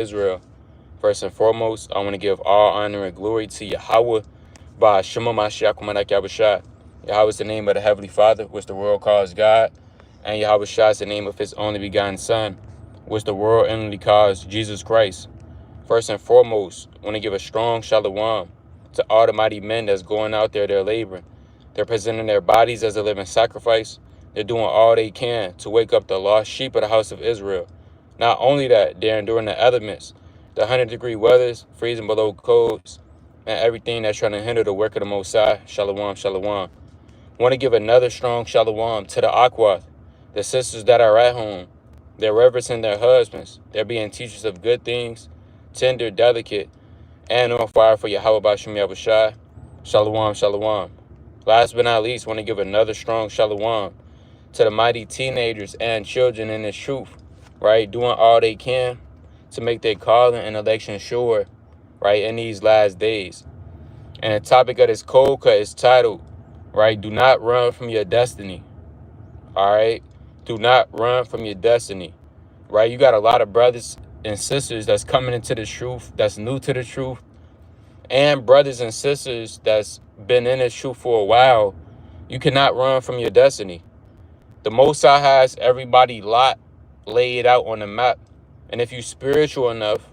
Israel. First and foremost, I want to give all honor and glory to Yahweh, by Shema Mashiach Kumanak Yahushua. Yahweh is the name of the Heavenly Father, which the world calls God, and Yahushua is the name of his only begotten Son, which the world inwardly calls Jesus Christ. First and foremost, I want to give a strong shalom to all the mighty men that's going out there, they're laboring. They're presenting their bodies as a living sacrifice. They're doing all they can to wake up the lost sheep of the house of Israel. Not only that, they're enduring the elements, the 100-degree weathers, freezing below codes, and everything that's trying to hinder the work of the Most High. Shalom, shalom. I want to give another strong shalom to the Akwath, the sisters that are at home. They're reverencing their husbands. They're being teachers of good things, tender, delicate, and on fire for Yahweh Bashim Yahushua. Shalom, shalom. Last but not least, I want to give another strong shalom to the mighty teenagers and children in this truth, right? Doing all they can to make their calling and election sure, right, in these last days. And the topic of this cold cut is titled, right, do not run from your destiny, all right? Do not run from your destiny, right? You got a lot of brothers and sisters that's coming into the truth, that's new to the truth, and brothers and sisters that's been in this truth for a while. You cannot run from your destiny. The Most High has everybody lot laid out on the map. And if you're spiritual enough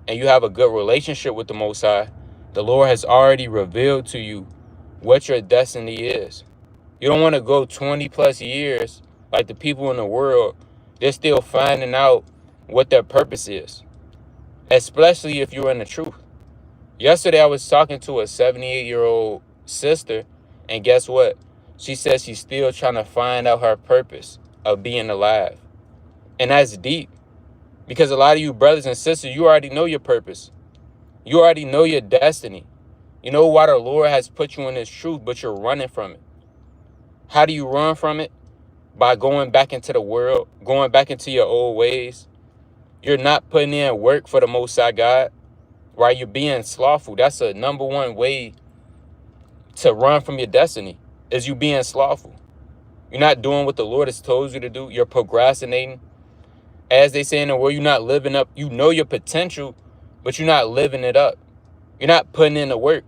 and you have a good relationship with the Most High, the Lord has already revealed to you what your destiny is. You don't want to go 20 plus years like the people in the world. They're still finding out what their purpose is, especially if you're in the truth. Yesterday, I was talking to a 78-year-old sister, and guess what? She says she's still trying to find out her purpose of being alive. And that's deep, because a lot of you brothers and sisters, you already know your purpose. You already know your destiny. You know why the Lord has put you in this truth, but you're running from it. How do you run from it? By going back into the world, going back into your old ways. You're not putting in work for the Most High God. Right, you're being slothful. That's a number one way to run from your destiny, is you being slothful. You're not doing what the Lord has told you to do. You're procrastinating. As they say in the world, you're not living up. You know your potential, but you're not living it up. You're not putting in the work.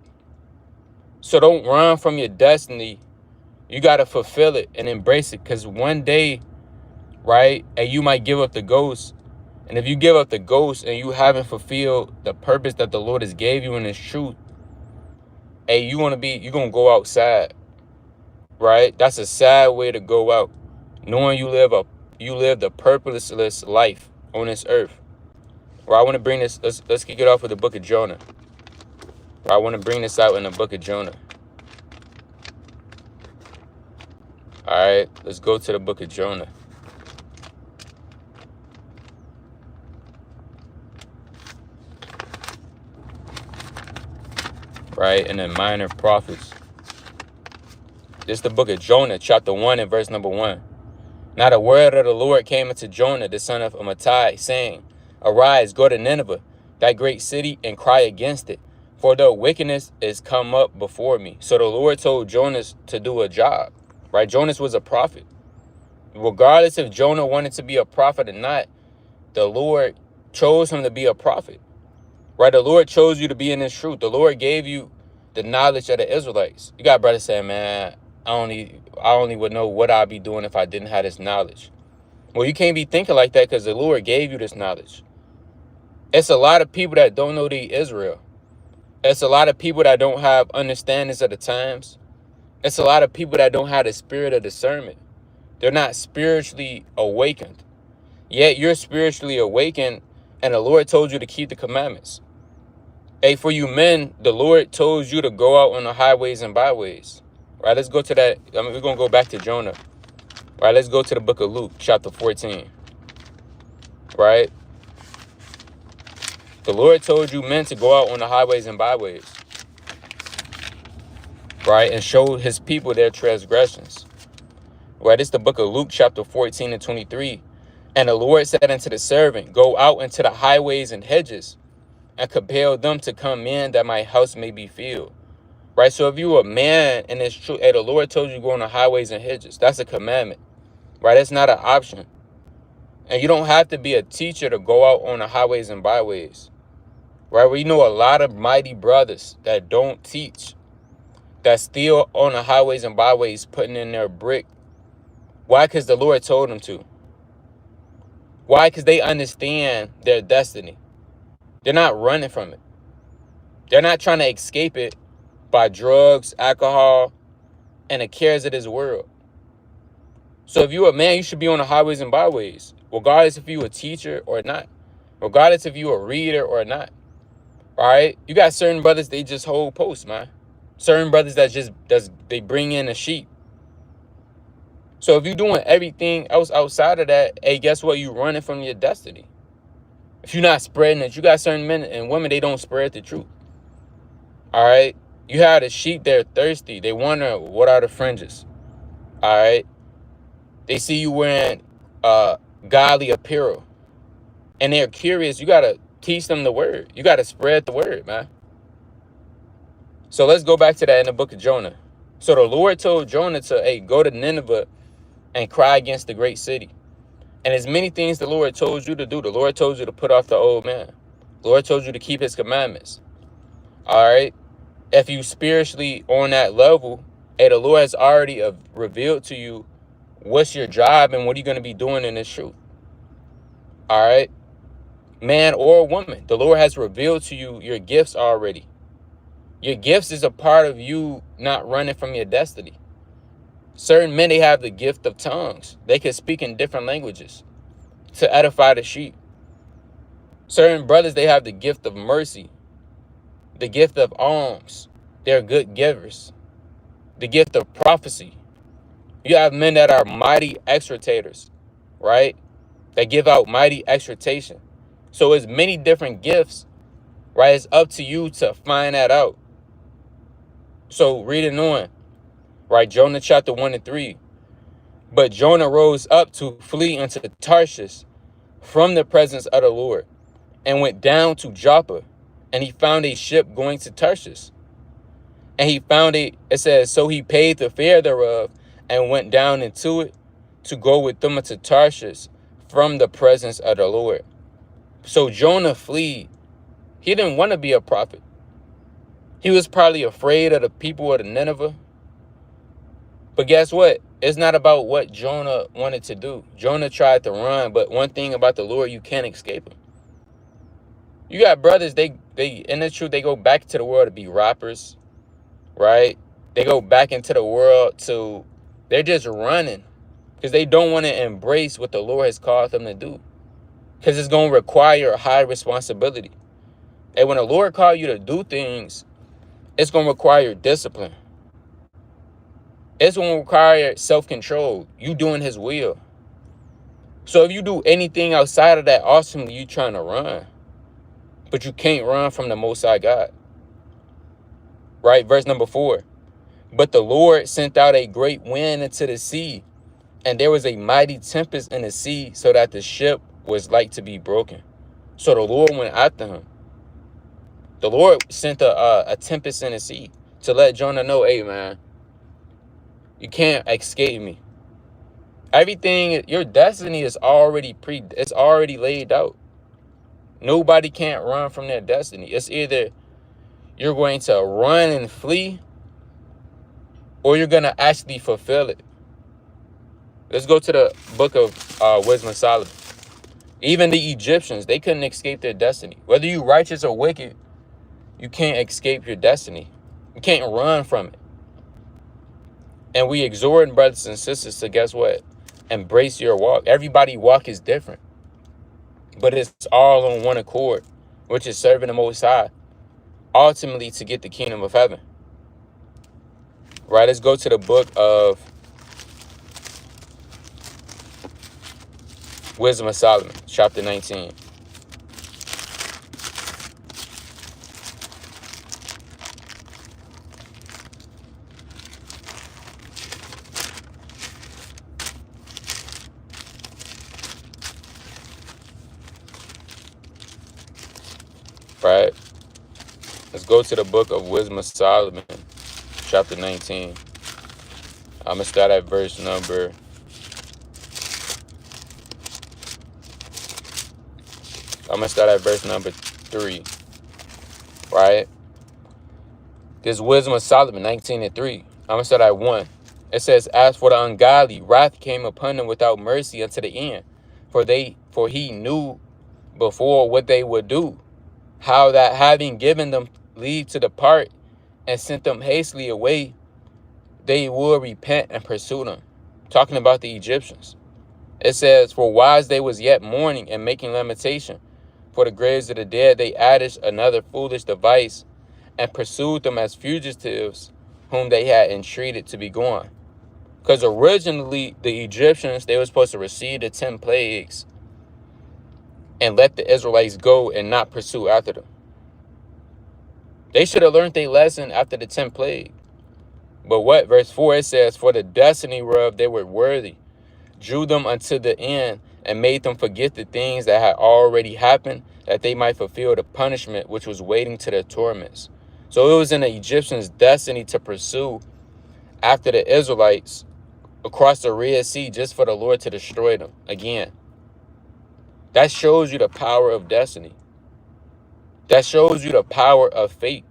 So don't run from your destiny. You got to fulfill it and embrace it, because one day, right, and you might give up the ghost. And if you give up the ghost and you haven't fulfilled the purpose that the Lord has gave you in this truth, hey, you're going to go outside, right? That's a sad way to go out, knowing you live a purposeless life on this earth. Right, I want to bring this, let's kick it off with the book of Jonah. Right, I want to bring this out in the book of Jonah. All right, let's go to the book of Jonah. Right, and then minor prophets. This is the book of Jonah, chapter 1 and verse number 1. Now the word of the Lord came unto Jonah, the son of Amittai, saying, Arise, go to Nineveh, that great city, and cry against it, for their wickedness is come up before me. So the Lord told Jonas to do a job. Right, Jonas was a prophet. Regardless if Jonah wanted to be a prophet or not, the Lord chose him to be a prophet. Right, the Lord chose you to be in this truth. The Lord gave you the knowledge of the Israelites. You got brothers saying, man, I only would know what I'd be doing if I didn't have this knowledge. Well, you can't be thinking like that, because the Lord gave you this knowledge. It's a lot of people that don't know the Israel. It's a lot of people that don't have understandings of the times. It's a lot of people that don't have the spirit of discernment. They're not spiritually awakened. Yet you're spiritually awakened, and the Lord told you to keep the commandments. Hey, for you men, the Lord told you to go out on the highways and byways. Right, let's go to that. We're going to go back to Jonah. Right, let's go to the book of Luke, chapter 14. Right? The Lord told you men to go out on the highways and byways. Right, and show his people their transgressions. Right, it's the book of Luke, chapter 14 and 23. And the Lord said unto the servant, Go out into the highways and hedges, and compel them to come in, that my house may be filled. Right, so if you a man and it's true, hey, the Lord told you to go on the highways and hedges. That's a commandment. Right, it's not an option. And you don't have to be a teacher to go out on the highways and byways. Right? We know a lot of mighty brothers that don't teach, that's still on the highways and byways putting in their brick. Why? Because the Lord told them to. Why? Because they understand their destiny. They're not running from it. They're not trying to escape it by drugs, alcohol, and the cares of this world. So if you're a man, you should be on the highways and byways, regardless if you're a teacher or not, regardless if you're a reader or not. All right? You got certain brothers, they just hold posts, man. Certain brothers they bring in the sheep. So if you're doing everything else outside of that, hey, guess what? You're running from your destiny. If you're not spreading it, you got certain men and women, they don't spread the truth. All right? You have the sheep, they're thirsty. They wonder, what are the fringes? All right? They see you wearing godly apparel. And they're curious. You got to teach them the word. You got to spread the word, man. So let's go back to that in the book of Jonah. So the Lord told Jonah to, hey, go to Nineveh and cry against the great city. And as many things the Lord told you to do. The Lord told you to put off the old man. The Lord told you to keep his commandments. All right? If you spiritually on that level, hey, the Lord has already revealed to you what's your job and what are you going to be doing in this truth. All right? Man or woman, the Lord has revealed to you your gifts already. Your gifts is a part of you not running from your destiny. Certain men, they have the gift of tongues. They can speak in different languages to edify the sheep. Certain brothers, they have the gift of mercy, the gift of alms. They're good givers. The gift of prophecy. You have men that are mighty exhortators, right? That give out mighty exhortation. So it's many different gifts, right? It's up to you to find that out. So reading on, right? Jonah chapter 1 and 3. But Jonah rose up to flee into Tarshish from the presence of the Lord and went down to Joppa, and he found a ship going to Tarshish. And he found it says, so he paid the fare thereof and went down into it to go with them into Tarshish from the presence of the Lord. So Jonah fled. He didn't want to be a prophet. He was probably afraid of the people of the Nineveh. But guess what? It's not about what Jonah wanted to do. Jonah tried to run, but one thing about the Lord, you can't escape him. You got brothers, they in the truth, they go back to the world to be rappers, right? They go back into the world they're just running because they don't want to embrace what the Lord has called them to do. Because it's going to require a high responsibility. And when the Lord calls you to do things, it's going to require discipline. It's going to require self-control. You doing his will. So if you do anything outside of that, awesomely, you trying to run. But you can't run from the Most High God. Right? Verse number 4. But the Lord sent out a great wind into the sea, and there was a mighty tempest in the sea, so that the ship was like to be broken. So the Lord went after him. The Lord sent a tempest in the sea to let Jonah know, hey, man, you can't escape me. Everything, your destiny is already it's already laid out. Nobody can't run from their destiny. It's either you're going to run and flee, or you're going to actually fulfill it. Let's go to the book of Wisdom of Solomon. Even the Egyptians, they couldn't escape their destiny. Whether you righteous or wicked, you can't escape your destiny. You can't run from it. And we exhort brothers and sisters to, guess what? Embrace your walk. Everybody's walk is different. But it's all on one accord, which is serving the Most High, ultimately to get the kingdom of heaven. Right, let's go to the book of Wisdom of Solomon, chapter 19. Right, let's go to the book of Wisdom of Solomon, chapter 19. I'm going to start at verse number I'm going to start at verse number 3, right? This Wisdom of Solomon, 19:3. I'm going to start at 1. It says, as for the ungodly, wrath came upon them without mercy unto the end. For he knew before what they would do, how that having given them leave to depart and sent them hastily away, they would repent and pursue them. Talking about the Egyptians. It says, for whilst they was yet mourning and making lamentation for the graves of the dead, they added another foolish device and pursued them as fugitives whom they had entreated to be gone. Because originally the Egyptians, they were supposed to receive the 10 plagues and let the Israelites go and not pursue after them. They should have learned their lesson after the 10th plague. But what? Verse 4, it says, for the destiny whereof they were worthy, drew them unto the end, and made them forget the things that had already happened, that they might fulfill the punishment which was waiting to their torments. So it was in the Egyptians' destiny to pursue after the Israelites across the Red Sea just for the Lord to destroy them again. That shows you the power of destiny. That shows you the power of fate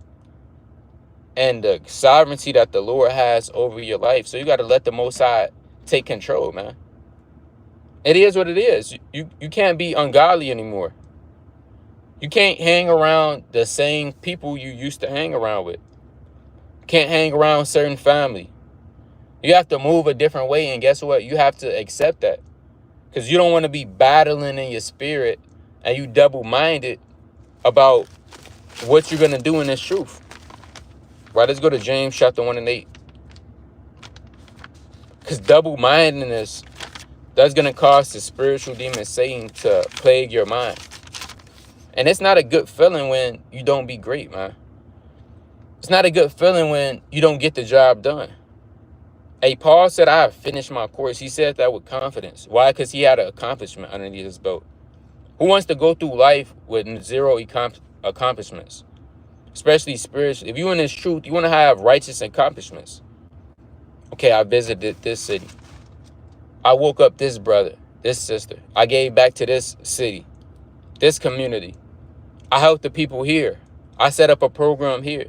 and the sovereignty that the Lord has over your life. So you got to let the Most High take control, man. It is what it is. You can't be ungodly anymore. You can't hang around the same people you used to hang around with. You can't hang around certain family. You have to move a different way, and guess what? You have to accept that. Because you don't want to be battling in your spirit and you double-minded about what you're going to do in this truth. Right, let's go to James chapter 1 and 8. Because double-mindedness, that's going to cause the spiritual demon Satan to plague your mind. And it's not a good feeling when you don't be great, man. It's not a good feeling when you don't get the job done. Hey, Paul said, I have finished my course. He said that with confidence. Why? Because he had an accomplishment underneath his belt. Who wants to go through life with zero accomplishments? Especially spiritually. If you're in this truth, you want to have righteous accomplishments. Okay, I visited this city. I woke up this brother, this sister. I gave back to this city, this community. I helped the people here. I set up a program here.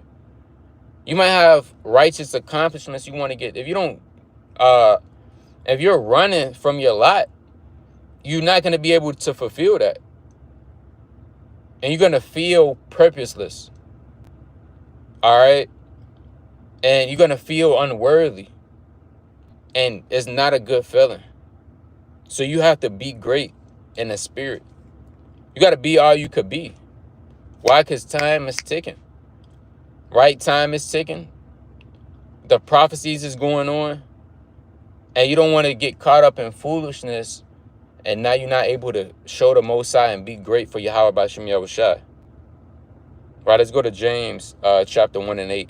You might have righteous accomplishments you want to get. If you don't, if you're running from your lot, you're not going to be able to fulfill that. And you're going to feel purposeless. All right? And you're going to feel unworthy. And it's not a good feeling. So you have to be great in the spirit. You got to be all you could be. Why? Because time is ticking. Right? Time is ticking. The prophecies is going on. And you don't want to get caught up in foolishness. And now you're not able to show the Most High and be great for Yahweh B'Shem Yahushua. Right? Let's go to James chapter 1 and 8.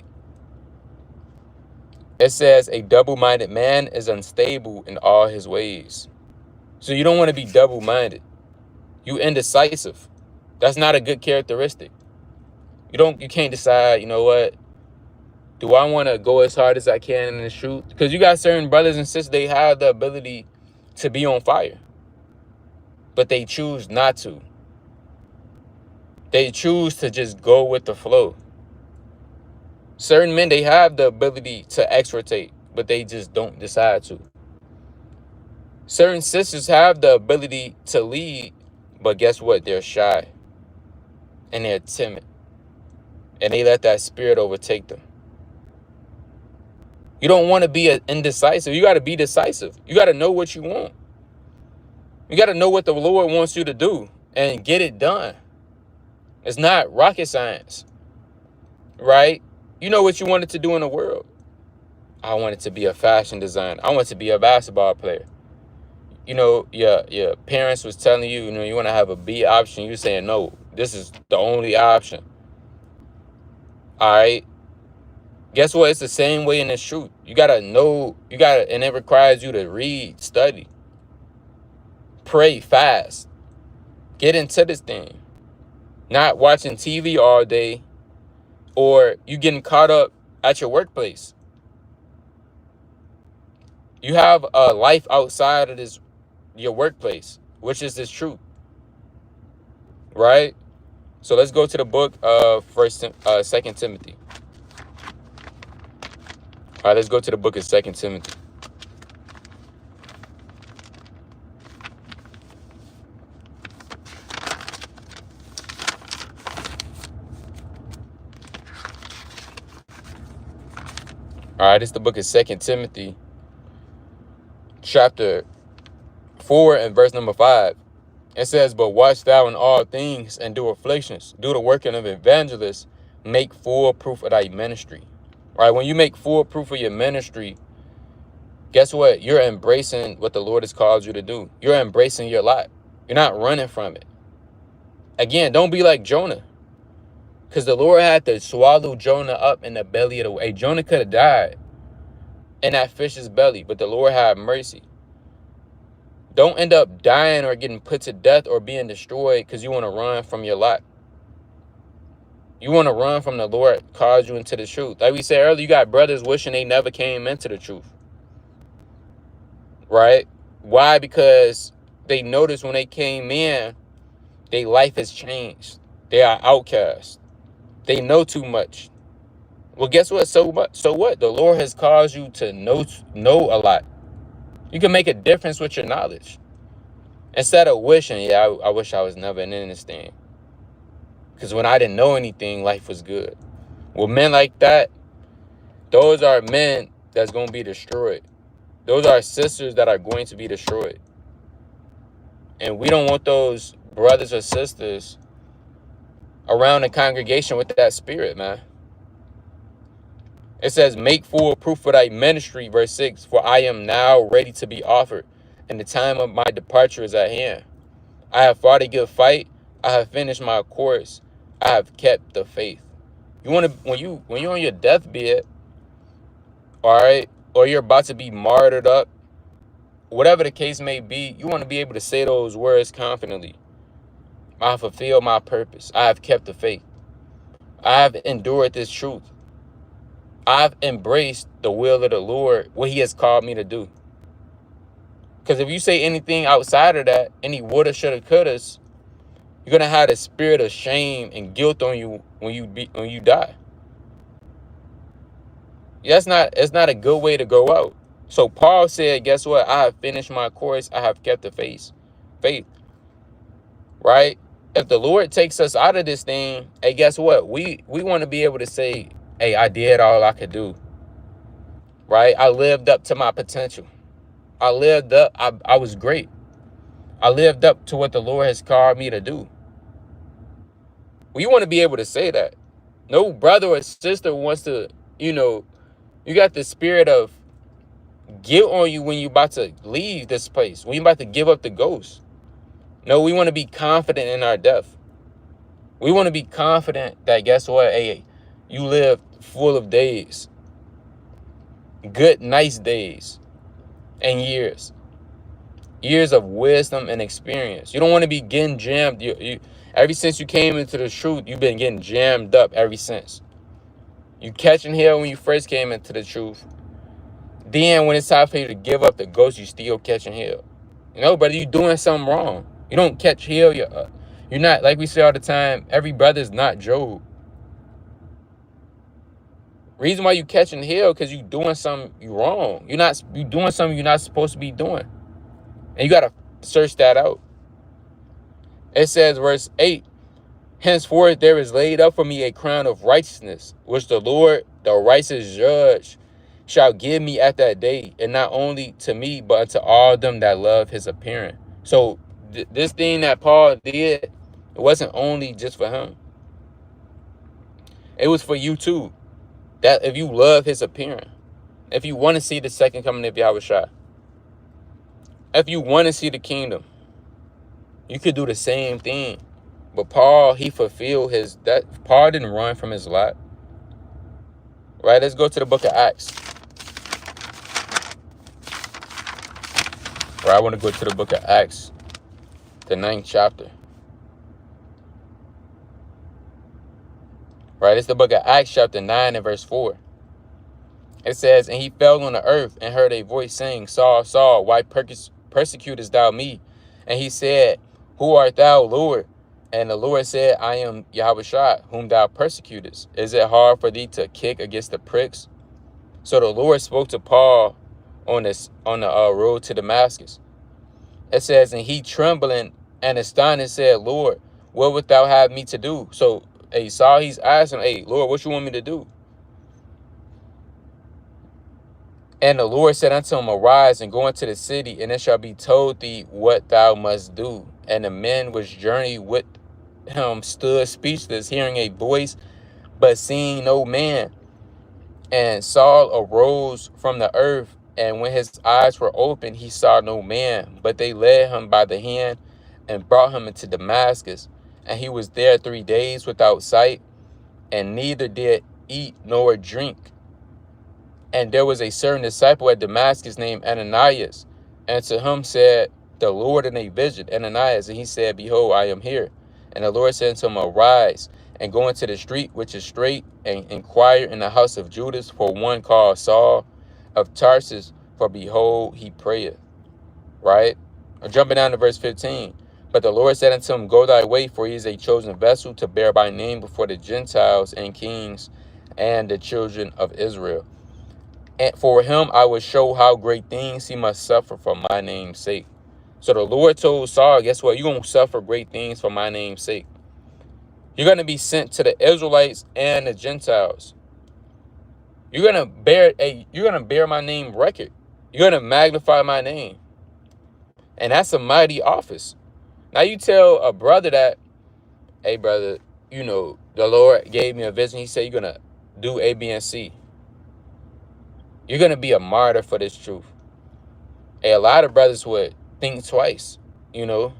It says, a double-minded man is unstable in all his ways. So you don't want to be double-minded. You indecisive. That's not a good characteristic. You can't decide, you know what? Do I want to go as hard as I can in the truth? Because you got certain brothers and sisters, they have the ability to be on fire. But they choose not to. They choose to just go with the flow. Certain men, they have the ability to exhortate, but they just don't decide to. Certain sisters have the ability to lead, but guess what? They're shy. And they're timid. And they let that spirit overtake them. You don't want to be indecisive. You got to be decisive. You got to know what you want. You got to know what the Lord wants you to do and get it done. It's not rocket science, right? You know what you wanted to do in the world. I wanted to be a fashion designer. I want to be a basketball player. You know, your parents was telling you, you want to have a B option. You're saying, no, this is the only option. All right. Guess what? It's the same way in this truth. You got to know, and it requires you to read, study, pray, fast, get into this thing. Not watching TV all day, or you getting caught up at your workplace. You have a life outside of your workplace, which is this truth. right? So let's go to the book of Second Timothy. All right, let's go to the book of 2 Timothy. All right, it's the book of 2 Timothy, chapter 4 and verse number 5. It says, "But watch thou in all things, and do afflictions, do the working of evangelists, make full proof of thy ministry." All right, when you make full proof of your ministry, guess what? You're embracing what the Lord has called you to do. You're embracing your lot. You're not running from it. Again, don't be like Jonah, because the Lord had to swallow Jonah up in the belly of the whale. Hey, Jonah could have died in that fish's belly, but the Lord had mercy. Don't end up dying or getting put to death or being destroyed because you want to run from your lot. You want to run from the Lord calls you into the truth. Like we said earlier, you got brothers wishing they never came into the truth. Right? Why? Because they noticed when they came in, their life has changed. They are outcasts. They know too much. Well, guess what? So what? The Lord has caused you to know a lot. You can make a difference with your knowledge. Instead of wishing, yeah, I wish I was never in this thing. Because when I didn't know anything, life was good. Well, men like that, those are men that's going to be destroyed. Those are sisters that are going to be destroyed. And we don't want those brothers or sisters around the congregation with that spirit, man. It says, "Make full proof of thy ministry," verse 6, "for I am now ready to be offered, and the time of my departure is at hand. I have fought a good fight. I have finished my course. I have kept the faith." You want to, when you're on your deathbed, all right, or you're about to be martyred up, whatever the case may be, you want to be able to say those words confidently. "I have fulfilled my purpose. I have kept the faith. I have endured this truth. I've embraced the will of the Lord, what he has called me to do." Because if you say anything outside of that, any woulda, shoulda, couldas, you're gonna have the spirit of shame and guilt on you when you die. It's not a good way to go out. So Paul said, guess what? "I have finished my course. I have kept the faith." Right? If the Lord takes us out of this thing, hey, guess what? We want to be able to say, "Hey, I did all I could do." Right? I lived up to my potential. I lived up. I was great. I lived up to what the Lord has called me to do. We want to be able to say that. No brother or sister wants to, you got the spirit of guilt on you when you're about to leave this place, when you're about to give up the ghost. No, we want to be confident in our death. We want to be confident that, guess what? Hey, you live full of days. Good, nice days and years. Years of wisdom and experience. You don't want to be getting jammed. Ever since you came into the truth, you've been getting jammed up ever since. You catching hell when you first came into the truth. Then when it's time for you to give up the ghost, you still catching hell. Brother, you doing something wrong. You don't catch hell. You're not, like we say all the time, every brother's not Job. Reason why you catching hell, because you doing something wrong. You doing something you're not supposed to be doing. And you got to search that out. It says, verse 8, "Henceforth there is laid up for me a crown of righteousness, which the Lord, the righteous judge, shall give me at that day, and not only to me, but unto all them that love his appearing." So this thing that Paul did, it wasn't only just for him. It was for you too. That if you love his appearing, if you want to see the second coming of Yahushua, if you want to see the kingdom, you could do the same thing. But Paul, he fulfilled Paul didn't run from his lot. Right, let's go to the book of Acts. Right, I want to go to the book of Acts, the 9th chapter. Right, it's the book of Acts chapter 9 and verse 4. It says, "And he fell on the earth and heard a voice saying, Saul, Saul, why persecutest thou me? And he said, Who art thou, Lord? And the Lord said, I am Yahushua, whom thou persecutest. Is it hard for thee to kick against the pricks? So the Lord spoke to Paul on the road to Damascus. It says, and he trembling and astonished said, Lord, what wilt thou have me to do? So Saul, he's asking, hey, Lord, what you want me to do? And the Lord said unto him, arise and go into the city, and it shall be told thee what thou must do. And the men which journeyed with him stood speechless, hearing a voice, but seeing no man. And Saul arose from the earth, and when his eyes were opened, he saw no man. But they led him by the hand and brought him into Damascus. And he was there 3 days without sight, and neither did eat nor drink. And there was a certain disciple at Damascus named Ananias. And to him said the Lord in a vision, Ananias. And he said, behold, I am here. And the Lord said unto him, arise and go into the street which is straight, and inquire in the house of Judas for one called Saul of Tarsus, for behold, he prayeth. Right? Jumping down to verse 15. But the Lord said unto him, go thy way, for he is a chosen vessel to bear my name before the Gentiles and kings and the children of Israel. And for him I will show how great things he must suffer for my name's sake. So the Lord told Saul, guess what? You're going to suffer great things for my name's sake. You're going to be sent to the Israelites and the Gentiles. You're going to bear my name record. You're going to magnify my name. And that's a mighty office. Now you tell a brother that, hey brother, you know, the Lord gave me a vision. He said you're going to do A, B, and C. You're going to be a martyr for this truth. Hey, a lot of brothers would think twice, you know,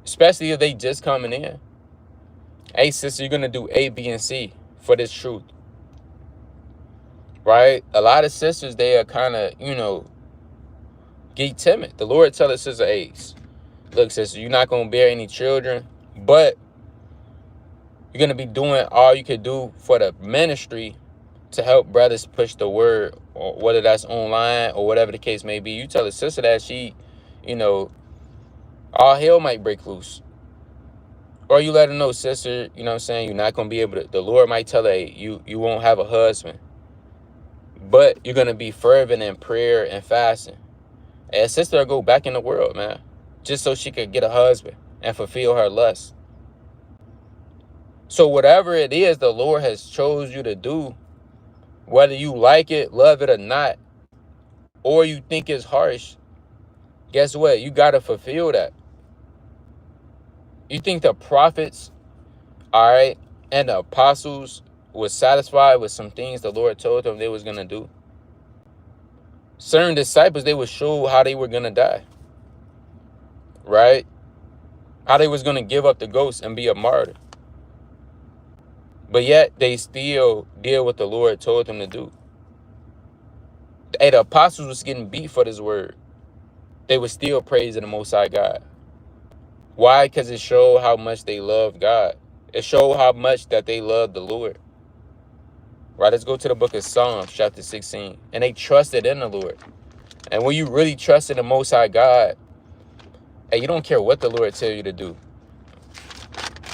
especially if they just coming in. Hey, sister, you're going to do A, B, and C for this truth. Right? A lot of sisters, they are kind of, you know, get timid. The Lord tell us, sister, hey, look, sister, you're not going to bear any children, but you're going to be doing all you could do for the ministry to help brothers push the word, or whether that's online or whatever the case may be. You tell a sister that she, you know, all hell might break loose. Or you let her know, sister, you know what I'm saying, you're not going to be able to, the Lord might tell her, hey, you won't have a husband, but you're going to be fervent in prayer and fasting. And a sister will go back in the world, man, just so she could get a husband and fulfill her lust. So whatever it is the Lord has chose you to do, whether you like it, love it or not, or you think it's harsh, guess what? You got to fulfill that. You think the prophets, all right, and the apostles was satisfied with some things the Lord told them they was going to do? Certain disciples, they would show how they were going to die, right? How they was going to give up the ghost and be a martyr. But yet they still did what the Lord told them to do. Hey, the apostles was getting beat for this word. They were still praising the Most High God. Why? Because it showed how much they loved God. It showed how much that they loved the Lord. Right, let's go to the book of Psalms, chapter 16. And they trusted in the Lord. And when you really trust in the Most High God, hey, you don't care what the Lord tell you to do.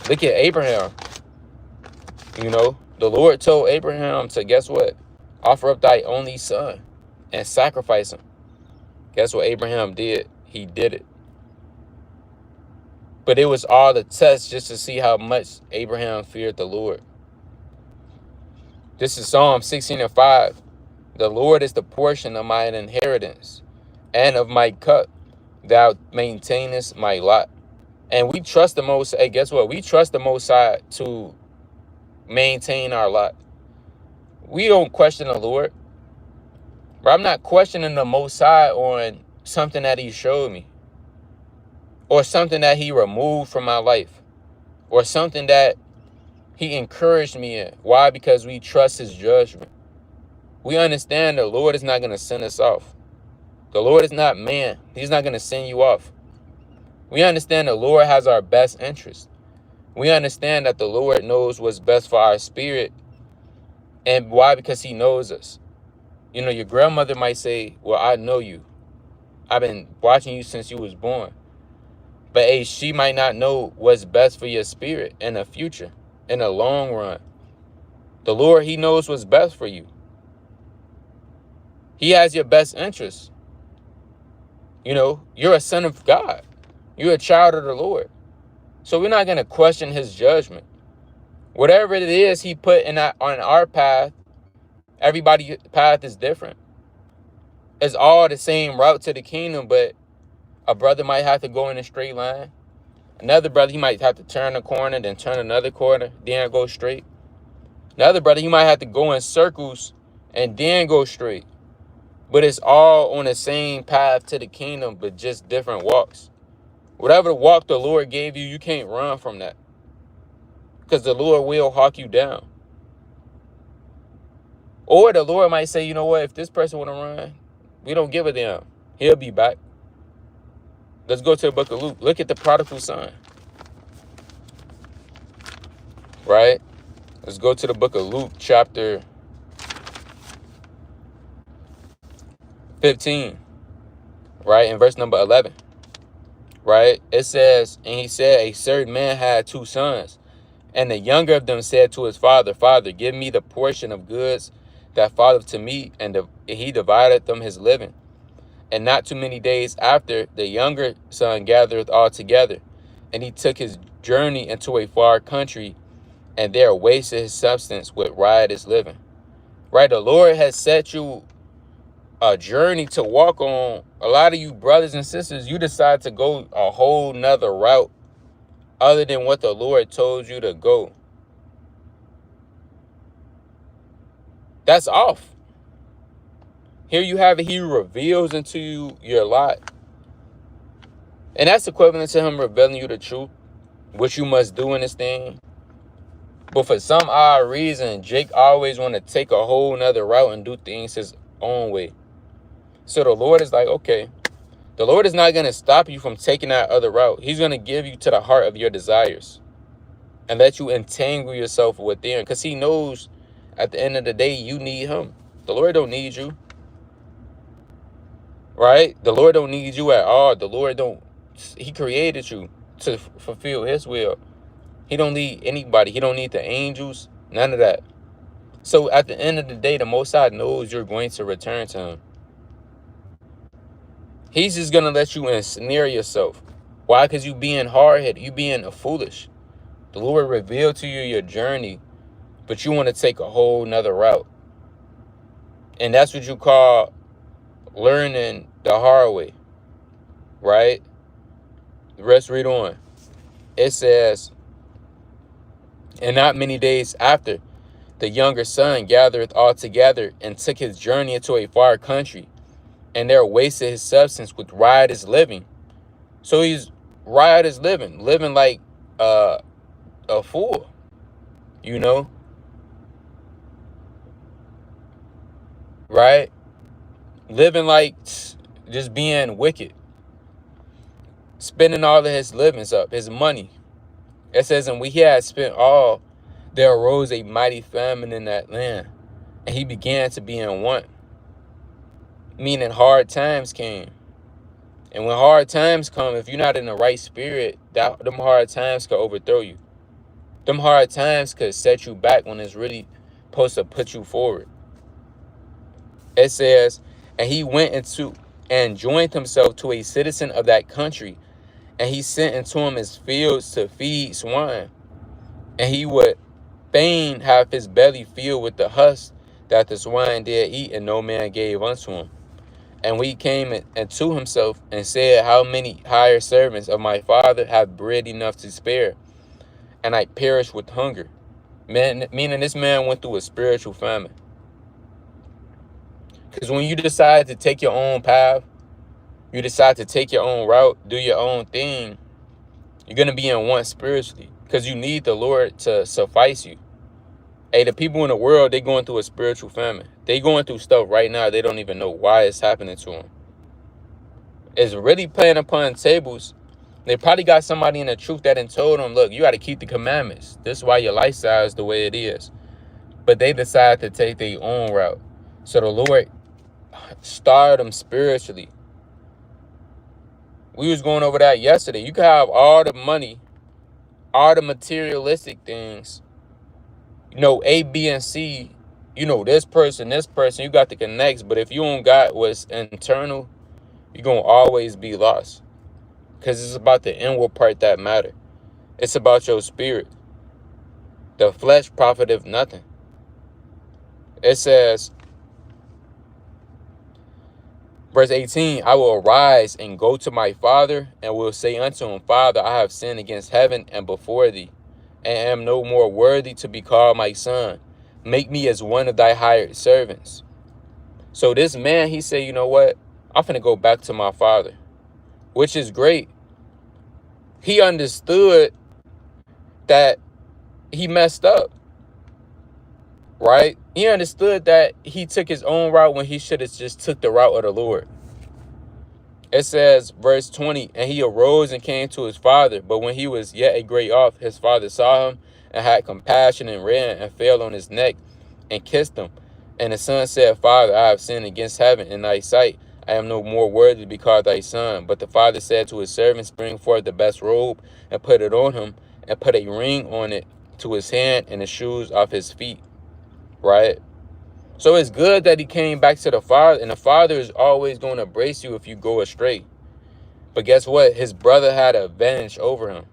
Look at Abraham. You know, the Lord told Abraham to, guess what? Offer up thy only son and sacrifice him. Guess what Abraham did? He did it. But it was all the test just to see how much Abraham feared the Lord. This is Psalm 16:5. The Lord is the portion of mine inheritance and of my cup. Thou maintainest my lot. And we trust the Most. Hey, guess what? We trust the Most High to maintain our lot. We don't question the Lord. But I'm not questioning the Most High on something that he showed me, or something that he removed from my life, or something that he encouraged me in. Why? Because we trust his judgment. We understand the Lord is not going to send us off. The Lord is not man. He's not going to send you off. We understand the Lord has our best interest. We understand that the Lord knows what's best for our spirit. And why? Because he knows us. You know, your grandmother might say, well, I know you. I've been watching you since you was born. But hey, she might not know what's best for your spirit in the future, in the long run. The Lord, he knows what's best for you. He has your best interest. You know, you're a son of God. You're a child of the Lord. So we're not going to question his judgment. Whatever it is he put in on our path, everybody's path is different. It's all the same route to the kingdom, but a brother might have to go in a straight line. Another brother, he might have to turn a corner, then turn another corner, then go straight. Another brother, he might have to go in circles and then go straight. But it's all on the same path to the kingdom, but just different walks. Whatever walk the Lord gave you, you can't run from that. Because the Lord will hawk you down. Or the Lord might say, you know what, if this person want to run, we don't give a damn. He'll be back. Let's go to the book of Luke. Look at the prodigal son. Right? Let's go to the book of Luke, chapter 15. Right? In verse number 11. Right? It says, and he said, a certain man had 2 sons. And the younger of them said to his father, Father, give me the portion of goods that falleth to me. And he divided them his living. And not too many days after, the younger son gathereth all together. And he took his journey into a far country, and there wasted his substance with riotous living. Right? The Lord has set you a journey to walk on. A lot of you brothers and sisters, you decide to go a whole nother route other than what the Lord told you to go. That's off. Here you have it. He reveals into you your lot. And that's equivalent to him revealing you the truth, what you must do in this thing. But for some odd reason, Jake always want to take a whole nother route and do things his own way. So the Lord is like, okay, the Lord is not going to stop you from taking that other route. He's going to give you to the heart of your desires and let you entangle yourself within, because he knows at the end of the day, you need him. The Lord don't need you. Right? The Lord don't need you at all. The Lord don't, he created you to fulfill his will. He don't need anybody. He don't need the angels. None of that. So at the end of the day, the Most High knows you're going to return to him. He's just going to let you ensnare yourself. Why? Because you being hard-headed. You being foolish. The Lord revealed to you your journey, but you want to take a whole nother route. And that's what you call learning the hard way. Right? The rest read on. It says, and not many days after, the younger son gathereth all together and took his journey into a far country, and there wasted his substance with riotous living. So he's riotous living like a fool, you know, right? Living like just being wicked, spending all of his livings up, his money. It says, and when he had spent all, there arose a mighty famine in that land, and he began to be in want. Meaning hard times came. And when hard times come, if you're not in the right spirit, them hard times could overthrow you. Them hard times could set you back when it's really supposed to put you forward. It says, and he went into and joined himself to a citizen of that country, and he sent into him his fields to feed swine. And he would fain have his belly filled with the husk that the swine did eat, and no man gave unto him. And we came into himself and said, how many hired servants of my father have bread enough to spare, and I perish with hunger? Meaning this man went through a spiritual famine. Because when you decide to take your own path, you decide to take your own route, do your own thing, you're going to be in want spiritually, because you need the Lord to suffice you. Hey, the people in the world, they going through a spiritual famine. They going through stuff right now. They don't even know why it's happening to them. It's really playing upon tables. They probably got somebody in the truth that done told them, look, you got to keep the commandments. This is why your lifestyle is the way it is. But they decide to take their own route. So the Lord started them spiritually. We was going over that yesterday. You can have all the money, all the materialistic things, A, B, and C, this person, you got the connects. But if you don't got what's internal, you're going to always be lost. Because it's about the inward part that matter. It's about your spirit. The flesh profiteth nothing. It says, verse 18, I will arise and go to my father, and will say unto him, Father, I have sinned against heaven and before thee, and am no more worthy to be called my son. Make me as one of thy hired servants. So this man, he said, you know what? I'm finna go back to my father, which is great. He understood that he messed up, right? He understood that he took his own route when he should have just took the route of the Lord. It says, verse 20, and he arose and came to his father. But when he was yet a great off, his father saw him and had compassion and ran and fell on his neck and kissed him. And the son said, Father, I have sinned against heaven in thy sight. I am no more worthy to be called thy son. But the father said to his servants, bring forth the best robe and put it on him, and put a ring on it to his hand and the shoes off his feet. Right? So it's good that he came back to the father, and the father is always going to embrace you if you go astray. But guess what? His brother had an advantage over him.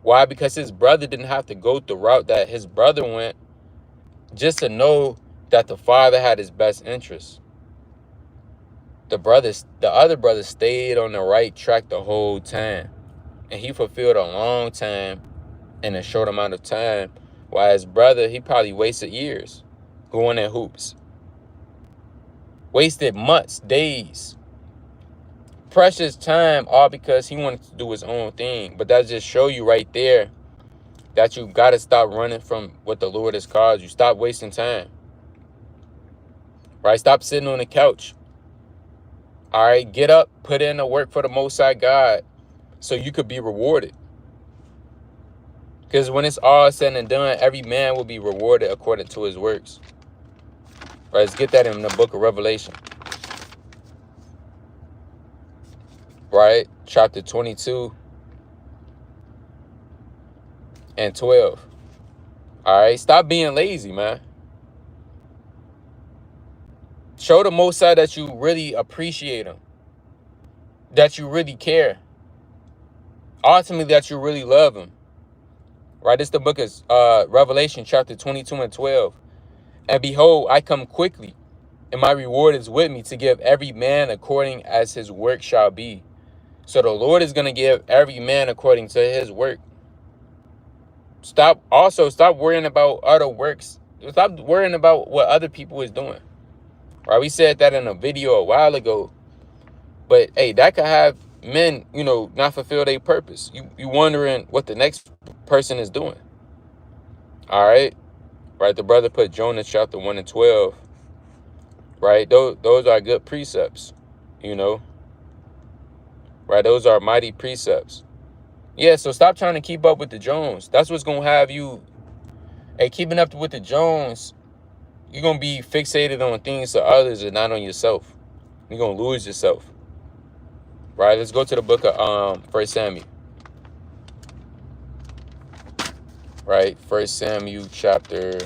Why? Because his brother didn't have to go the route that his brother went, just to know that the father had his best interests. The other brother stayed on the right track the whole time, and he fulfilled a long time in a short amount of time, while his brother, he probably wasted years going in hoops. Wasted months, days, precious time, all because he wanted to do his own thing. But that just show you right there that you got to stop running from what the Lord has called you. Stop wasting time. Right? Stop sitting on the couch. All right? Get up, put in the work for the Most High God so you could be rewarded. Because when it's all said and done, every man will be rewarded according to his works. Right? Let's get that in the book of Revelation. Right? Chapter 22 and 12. All right? Stop being lazy, man. Show the Most High that you really appreciate him. That you really care. Ultimately, that you really love him. Right? It's the book of Revelation, chapter 22 and 12. And behold, I come quickly, and my reward is with me to give every man according as his work shall be. So the Lord is going to give every man according to his work. Stop worrying about other works. Stop worrying about what other people is doing. Right? We said that in a video a while ago. But hey, that could have men, not fulfill their purpose. You wondering what the next person is doing. All right. Right. The brother put Jonah chapter 1 and 12. Right. Those are good precepts. Right. Those are mighty precepts. Yeah. So stop trying to keep up with the Jones. That's what's going to have you. Hey, keeping up with the Jones, you're going to be fixated on things to others and not on yourself. You're going to lose yourself. Right. Let's go to the book of 1 Samuel. Right. 1 Samuel chapter,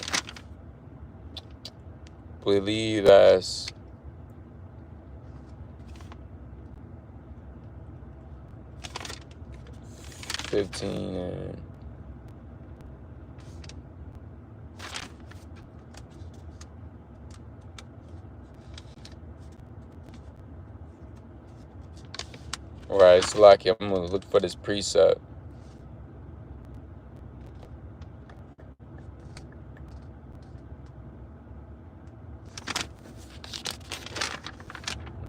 I believe that's 15 and right. So like I'm gonna look for this precept.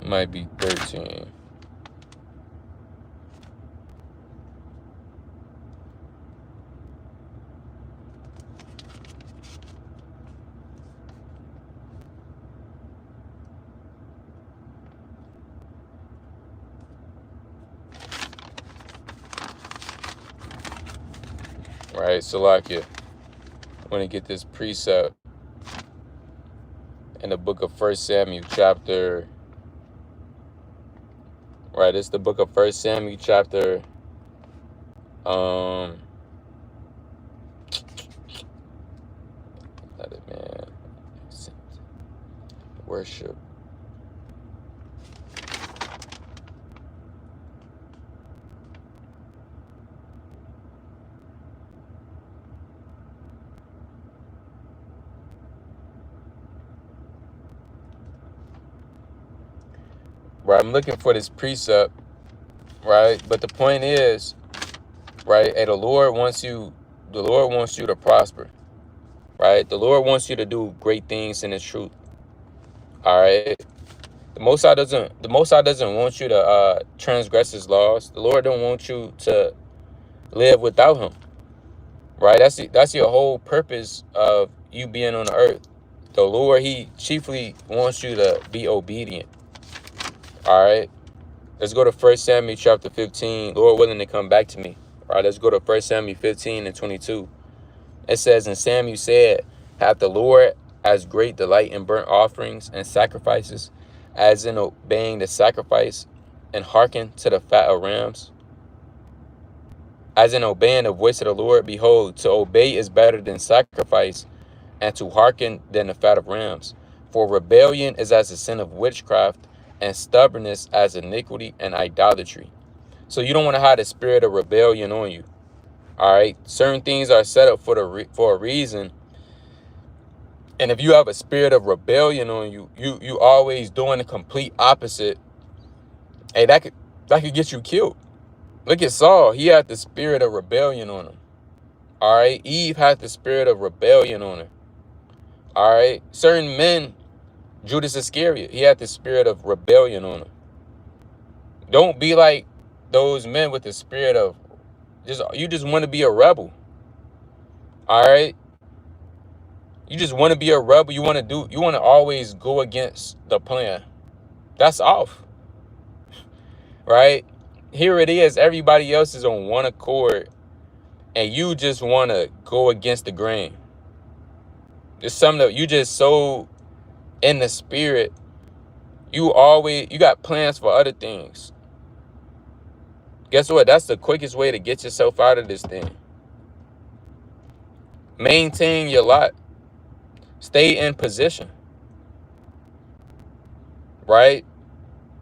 Might be 13. Right, so like I want to get this precept in the book of 1 Samuel chapter Right, it's the book of First Samuel chapter let it, man. Worship. Right, I'm looking for this precept, right? But the point is, right, hey, the Lord wants you to prosper, right? The Lord wants you to do great things in His truth. All right. The Most High doesn't want you to transgress His laws. The Lord don't want you to live without Him. Right? That's your whole purpose of you being on the earth. The Lord, He chiefly wants you to be obedient. All right. Let's go to 1 Samuel chapter 15. Lord willing to come back to me. All right, let's go to 1 Samuel 15 and 22. It says, and Samuel said, hath the Lord as great delight in burnt offerings and sacrifices, as in obeying the sacrifice, and hearken to the fat of rams? As in obeying the voice of the Lord, behold, to obey is better than sacrifice, and to hearken than the fat of rams. For rebellion is as the sin of witchcraft, and stubbornness as iniquity and idolatry. So you don't want to have the spirit of rebellion on you. All right, certain things are set up for a reason, and if you have a spirit of rebellion on you, you always doing the complete opposite. Hey, that could get you killed. Look at Saul; he had the spirit of rebellion on him. All right, Eve had the spirit of rebellion on her. All right, certain men, Judas Iscariot, he had the spirit of rebellion on him. Don't be like those men with the spirit of you just want to be a rebel. All right. You just want to be a rebel. You want to always go against the plan. That's off. Right? Here it is. Everybody else is on one accord, and you just want to go against the grain. It's something that you just so in the spirit. You got plans for other things. Guess what? That's the quickest way to get yourself out of this thing. Maintain your lot. Stay in position. Right?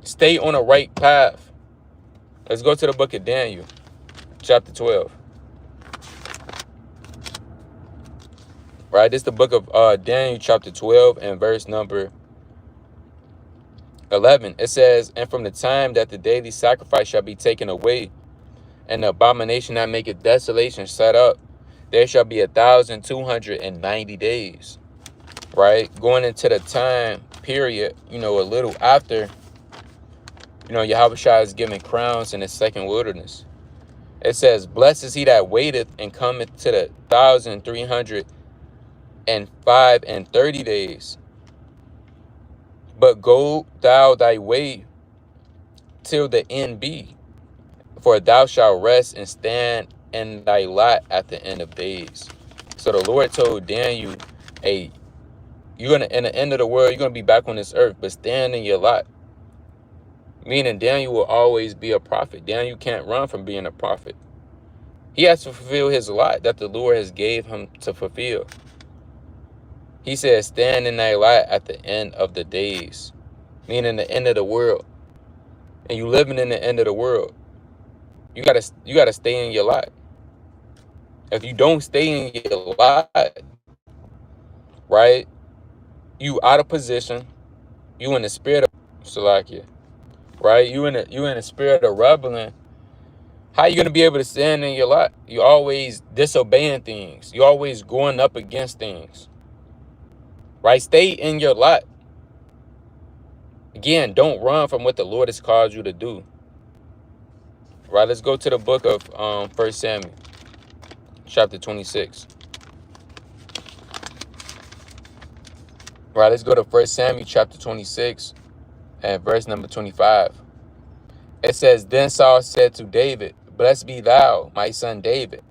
Stay on the right path. Let's go to the book of Daniel, chapter 12. Right? This is the book of Daniel, chapter 12, and verse number 11. It says, and from the time that the daily sacrifice shall be taken away, and the abomination that maketh desolation set up, there shall be 1,290 days. Right? Going into the time period, a little after, Yahushua is giving crowns in the second wilderness. It says, blessed is he that waiteth and cometh to the 1,305 and 30 days. But go thou thy way till the end be, for thou shalt rest and stand in thy lot at the end of days. So the Lord told Daniel, hey, in the end of the world, you're gonna be back on this earth, but stand in your lot. Meaning Daniel will always be a prophet. Daniel can't run from being a prophet. He has to fulfill his lot that the Lord has gave him to fulfill. He says, stand in thy lot at the end of the days, meaning the end of the world. And you living in the end of the world. You gotta stay in your lot. If you don't stay in your lot, right, you out of position. You in the spirit of Salakia, right? You in the spirit of rebelling. How you gonna be able to stand in your lot? You always disobeying things. You always going up against things. Right? Stay in your lot. Again, don't run from what the Lord has called you to do. Right? Let's go to the book of 1 Samuel, chapter 26. Right, let's go to 1 Samuel chapter 26 and verse number 25. It says, then Saul said to David, blessed be thou, my son David.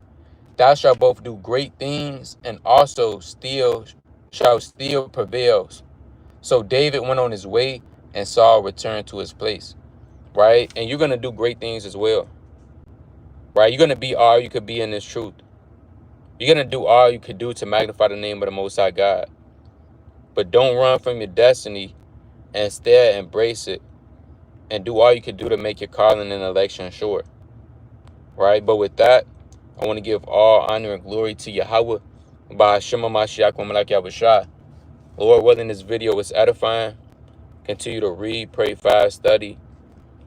Thou shalt both do great things, and also shalt still prevail. So David went on his way, and Saul returned to his place. right? And you're going to do great things as well, right? You're going to be all you could be in this truth. You're going to do all you could do to magnify the name of the Most High God. But don't run from your destiny. Instead, embrace it and do all you could do to make your calling and election sure, right? But with that, I want to give all honor and glory to Yahweh by Shema Mashiach Malak Yahushua. Lord willing, this video was edifying. Continue to read, pray, fast, study.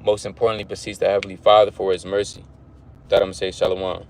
Most importantly, beseech the Heavenly Father for his mercy. That I'm going to say shalom.